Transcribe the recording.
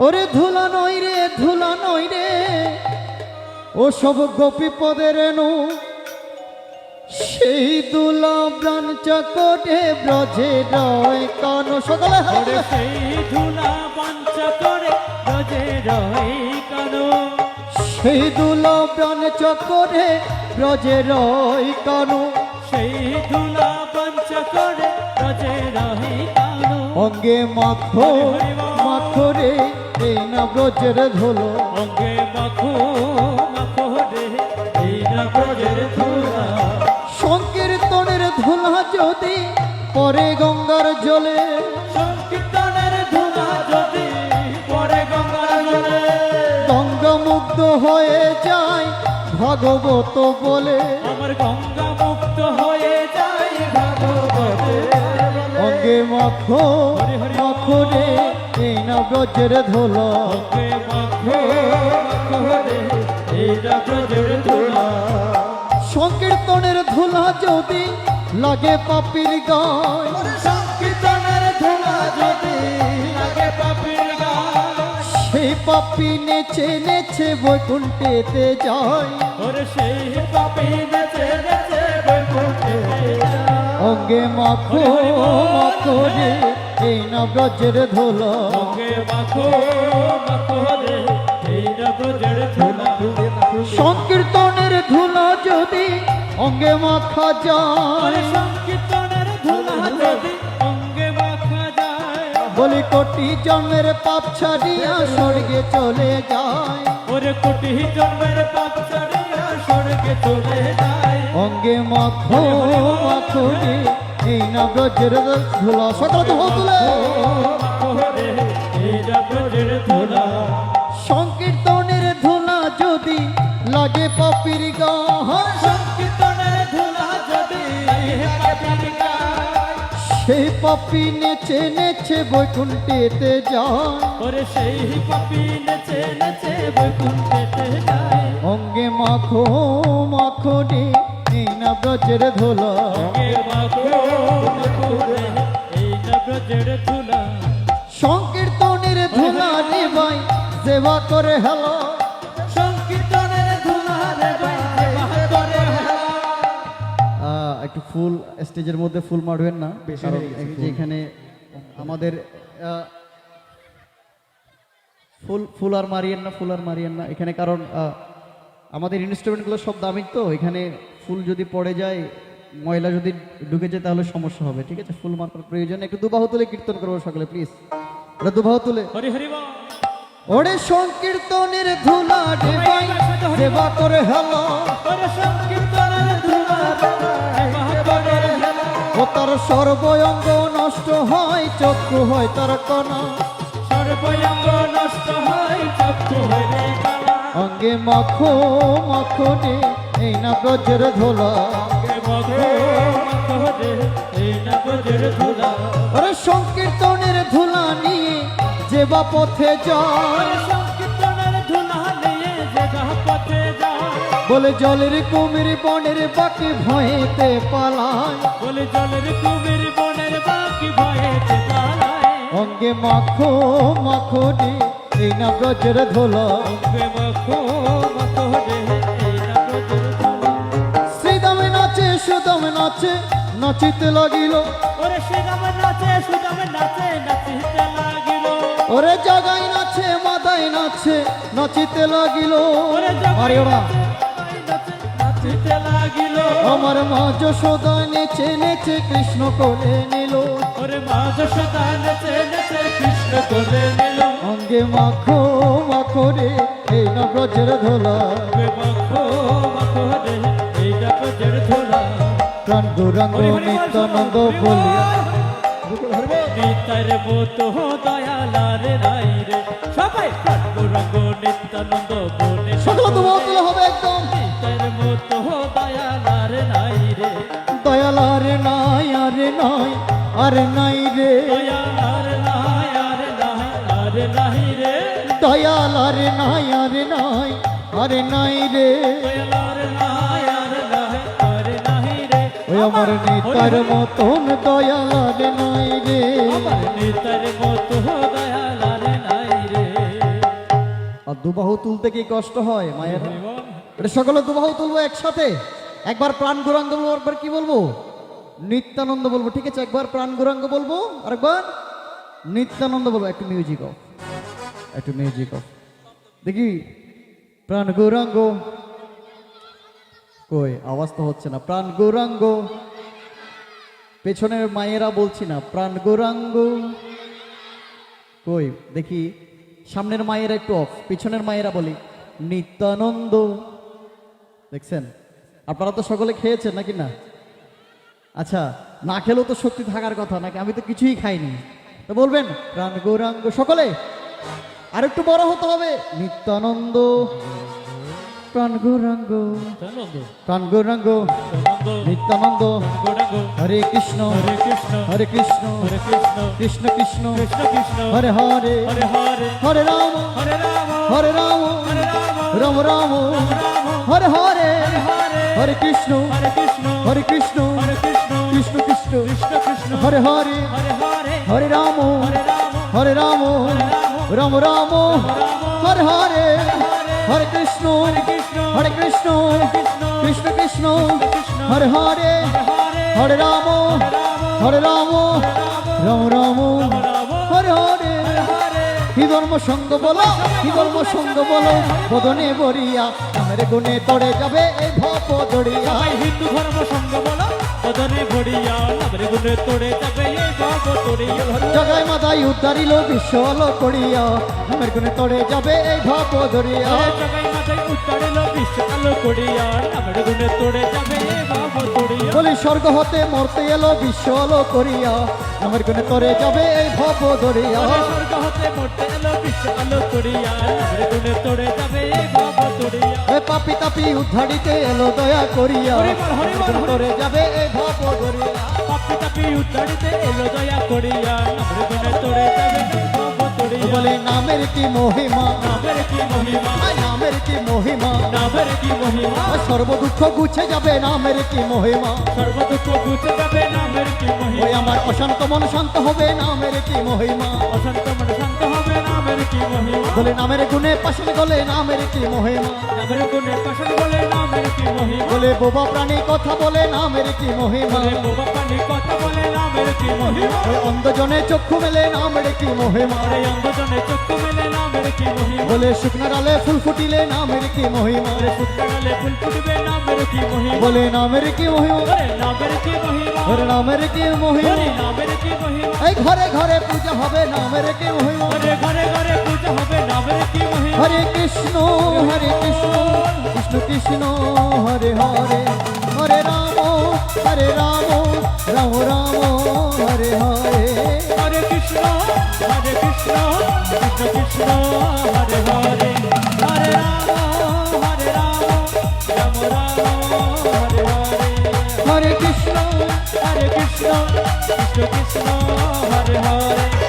ওরে ধুলা নই রে, ধুলা নই রে, ও সব গোপী পদের নু সেই দুলা প্রাণ চকটে ব্রজে রয় কানো সকলে ওরে সেই ধুলা বাঞ্ছা করে ব্রজে রয় কানো, সেই দুলা প্রাণ চকটে ব্রজে রয় কানো, সেই ধুলা বাঞ্ছা করে ব্রজে রয় কানো। অঙ্গে মাখো মাখো রে, এই না ব্রজের ধুলো, অঙ্গে মাখো মাখো রে, এই না ব্রজের ধুলা। সংকীর্তনের ধুলা যদি পরে গঙ্গার জলে, সংকীর্তনের ধুলা যদি পরে গঙ্গার জলে, গঙ্গা মুগ্ধ হয়ে যায় ভাগবত বলে, আমার গঙ্গা মুক্ত হয়ে যায় ভাগবতে। অঙ্গে মাখো মাখো রে, এই না ব্রজের ধুলো, অঙ্গে মাখো মাখো রে, এই না ব্রজের ধুলা। সংকীর্তনের ধুলা যদি লাগে পাপির গায়, সংকীর্তনের ধুলা যদি লাগে পাপীর গায়, সেই পাপি নেচে নেচে বৈকুণ্ঠেতে যায়, ওরে সেই পাপী নেচে নেচে বৈকুণ্ঠে যায়। অঙ্গে মাখো মাখো রে, এই না ব্রজের ধুলো, অঙ্গে মাখো মাখো রে, এই না ব্রজের ধুলা। সংকীর্তনের ধুলা যদি অঙ্গে মাখা ওরে যায়, সংকীর্তনের ধুলা যদি অঙ্গে মাখা যায়, বলি কোটি জন্মের পাপ ছাড়িয়া স্বর্গে চলে যায়, ওরে কোটি জন্মের পাপ ছাড়িয়া স্বর্গে চলে যায়। অঙ্গে মাখো মাখো রে, এই না ব্রজের ধুলা, সকল তো তুলে মাখো রে, এই না ব্রজের ধুলা। সংকীর্তনের ধুলা যদি লাগে পাপির গায়, সংকীর্তনের ধুলা যদি পাপীর গায়, সেই পাপি নেচে নেচে বৈকুণ্ঠেতে যায়, ওরে সেই পাপী নেচে নেচে বৈকুণ্ঠেতে যায়। অঙ্গে মাখো মাখো রে, এই না ব্রজের ধুলা, অঙ্গে মাখো মাখো রে, এই না ব্রজের ধুলা। সংকীর্তনের ধুলা রে ভাই সেবা করে হেলো, সংকীর্তনের ধুলা রে ভাই সেবা করে হেলা। একটু ফুল স্টেজের মধ্যে ফুল মারবেন না, কারণ যেখানে আমাদের ফুল ফুল আর মারিয়েন না, ফুল আর মারিয়েন না এখানে, কারণ আমাদের ইনস্ট্রুমেন্টগুলো সব দামি, তো এখানে ফুল যদি পড়ে যায়, ময়লা যদি ঢুকে যায় তাহলে সমস্যা হবে, ঠিক আছে? ফুল মারার প্রয়োজন, একটু দুবাহু তুলে কীর্তন করবো সকলে প্লিজ, দুবাহু তুলে। হরি হরি বল। ওরে সংকীর্তনের ধুলা রে ভাই সেবা করে হেলো, ওরে সংকীর্তনের ধুলা রে ভাই সেবা করে হেলা। ও তার সর্বঙ্গ নষ্ট হয়, চক্ষু হয় তার কণা, সর্বঙ্গ নষ্ট হয়, চক্ষু হইলে কালা। অঙ্গে মাখো মাখো রে, এই না ব্রজের ধুলা, অঙ্গে মাখো মাখো রে, এই না ব্রজের ধুলা। ওরে সংকীর্তনের ধুলা নিয়ে যে বা পথে যায়, ওরে সংকীর্তনের ধুলা নিয়ে যে যাহা পথে যায়, বলে জলের কুমির বনের বাকি ভয়েতে পালায়, বলে জলের কুমির বনের বাকি ভয়েতে পালায়। অঙ্গে মাখো মাখো রে, এই না ব্রজের ধুলা, অঙ্গে মাখো মাখো রে, এই না ব্রজের ধুলা। শ্রীদামে নাচে সুদামে নাচে নাচিতে লাগিল, ওরে শ্রীরাম নাচে সুদাম নাচে নাচিতে লাগিল, ওরে জাগাই নাচে মাদাই নাচে নাচিতে লাগিল, ওরে আরে ওরা নাচিতে লাগিল। আমার মা যশোদা নেচে নেচে কৃষ্ণ কোলে নিল, ওরে মা যশোদা নেচে নেচে কৃষ্ণ কোলে নিল। অঙ্গে মাখো মাখো রে, এই না ব্রজের ধুলা, অঙ্গে মাখো মাখো রে, এই না ব্রজের ধুলা। প্রাণ গৌরাঙ্গ নিত্যানন্দ বলিয়া, নিতাইর মতো দয়ালার নাই রে, সবাই প্রাণগৌরাঙ্গ নিত্যানন্দ বলে। সকল দুবাহু তুলে হবে একদম, নিতাইর মতো দয়ালার নাই রে, দয়াল আরে নাই আরে নাই আরে নাই রে, দয়ালার নাই আর নাই আর নাই রে, দয়াল আরে নাই আরে নাই আরে নাই রে, দয়ালার নাই আর নাই আর নাই রে। ওই আমার নিতার মতন দয়াল আরে নাই রে, আমার নিতার মতো দয়ালার নাই রে। দুবাহু তুলতে কি কষ্ট হয় মায়ের? এটা সকলে দুবাহু তুলবো একসাথে। একবার প্রাণ গৌরাঙ্গ বলবো, একবার কি বলবো? নিত্যানন্দ বলবো। ঠিক আছে, একবার প্রাণ গৌরাঙ্গ বলবো, আরেকবার নিত্যানন্দ বলবো। একটু মিউজিক অফ, একটু মিউজিক অফ। দেখি প্রাণ গৌরাঙ্গ কই, আওয়াজ তো হচ্ছে না। প্রাণ গৌরাঙ্গ, পেছনের মায়েরা বলছি না, প্রাণ গৌরাঙ্গ কই দেখি। সামনের মায়েরা একটু অফ, পিছনের মায়েরা বলি নিত্যানন্দ। দেখছেন, আপনারা তো সকলে খেয়েছেন নাকি না? আচ্ছা, না খেলেও তো শক্তি থাকার কথা নাকি? আমি তো কিছুই খাইনি। তো বলবেন প্রাণ গৌরাঙ্গ সকলে। আর একটু বড় হতে হবে, নিত্যানন্দ প্রাণ গৌরাঙ্গ, প্রাণ গৌরাঙ্গ নিত্যানন্দ। হরে কৃষ্ণ হরে কৃষ্ণ কৃষ্ণ কৃষ্ণ হরে হরে হরে রাম হরে রাম রাম রাম হরে হরে হরে কৃষ্ণ হরে কৃষ্ণ কৃষ্ণ কৃষ্ণ হরে হরে হরে রাম হরে রাম রাম রাম হরে হরে হরে কৃষ্ণ হরে কৃষ্ণ কৃষ্ণ কৃষ্ণ হরে হরে হরে রাম রাম রাম হরে হরে। কি ধর্ম সঙ্গ বলো, কি ধর্ম সঙ্গ বলো, বদনে বরিয়া নামের গুণে তড়ে যাবে এই ভব দড়িয়া। হিন্দু ধর্ম সঙ্গ বলো, বদনে ভরিয়া নামের গুণে তোড়ে যাবে এই ভব দড়িয়া। জগায় মাদাই উদ্ধারিল বিশ্ব আলো করিয়া নামের গুণে তড়ে যাবে এই ভব দড়িয়া। জগায় মাথায় উত্তরেলো বিশ্ব আলো করিয়া নামের গুণে তোড়ে যাবে এই ভব দড়িয়া। বলি স্বর্গ হতে মরতে এলো বিশ্ব আলো করিয়া নামের গুণে তড়ে যাবে এই ভব দড়িয়া। স্বর্গ হতে মরতে এলো বিশ্ব আলো করিয়া নামের গুণে তোড়ে যাবে এই ভব দড়িয়া। এ পাপি তাপি উদ্ধারিতে এলো দয়া করিয়া তড়ে যাবে এই ভব দড়িয়া। পাপি তাপি উত্তরিতে এলো দয়া করিয়া নামের গুণে তোড়ে যাবে এই ভব দড়িয়া। বলে নামের কি মহিমা, নামের কি মহিমা, নামের কি মহিমা, নামের কি মহিমা, সর্ব দুঃখ গুছে যাবে নামের কি মহিমা। সর্ব দুঃখ ঘুচে যাবে নামের কি মহিমা। ওই আমার অশান্ত মন শান্ত হবে নামের কি মহিমা। অশান্ত মন শান্ত হবে নামের কি মহিমা। বলে নামের গুণে পাশান গলে নামের কি মহিমা। নামের গুণে পাশান বলে নামের কি মহিমা। বলে বোবা প্রাণী কথা বলে নামের কি মহিমা। বলে বোবা পানি কথা বলে নামের কি মহিমা। ওই অন্ধজনে চক্ষু মেলে নামের কি মহিমা। আরে অন্ধজনে চক্ষু মেলে নামের কি মহিমা। বলে শুকনার আলে ফুল ফুটিলে নামের কি মহিমা। আরে ফুটকালে ফুল ফুটবে নামের কি মহিমা। বলে নামের কি মহিমা, আরে নামের কি মহিমা, ওরে নামের কি মহিমা। আরে নামের কি মহিমা। এই ঘরে ঘরে পূজা হবে নামের কি মহিমা। আরে ঘরে ঘরে পূজা হবে নামের কি মহিমা। হরে কৃষ্ণ কৃষ্ণ কৃষ্ণ হরে হরে হরে রাম রাম রাম হরে হরে। হরে কৃষ্ণ কৃষ্ণ কৃষ্ণ হরে হরে হরে রাম রাম রাম হরে হরে। হরে কৃষ্ণ কৃষ্ণ কৃষ্ণ কৃষ্ণ হরে হরে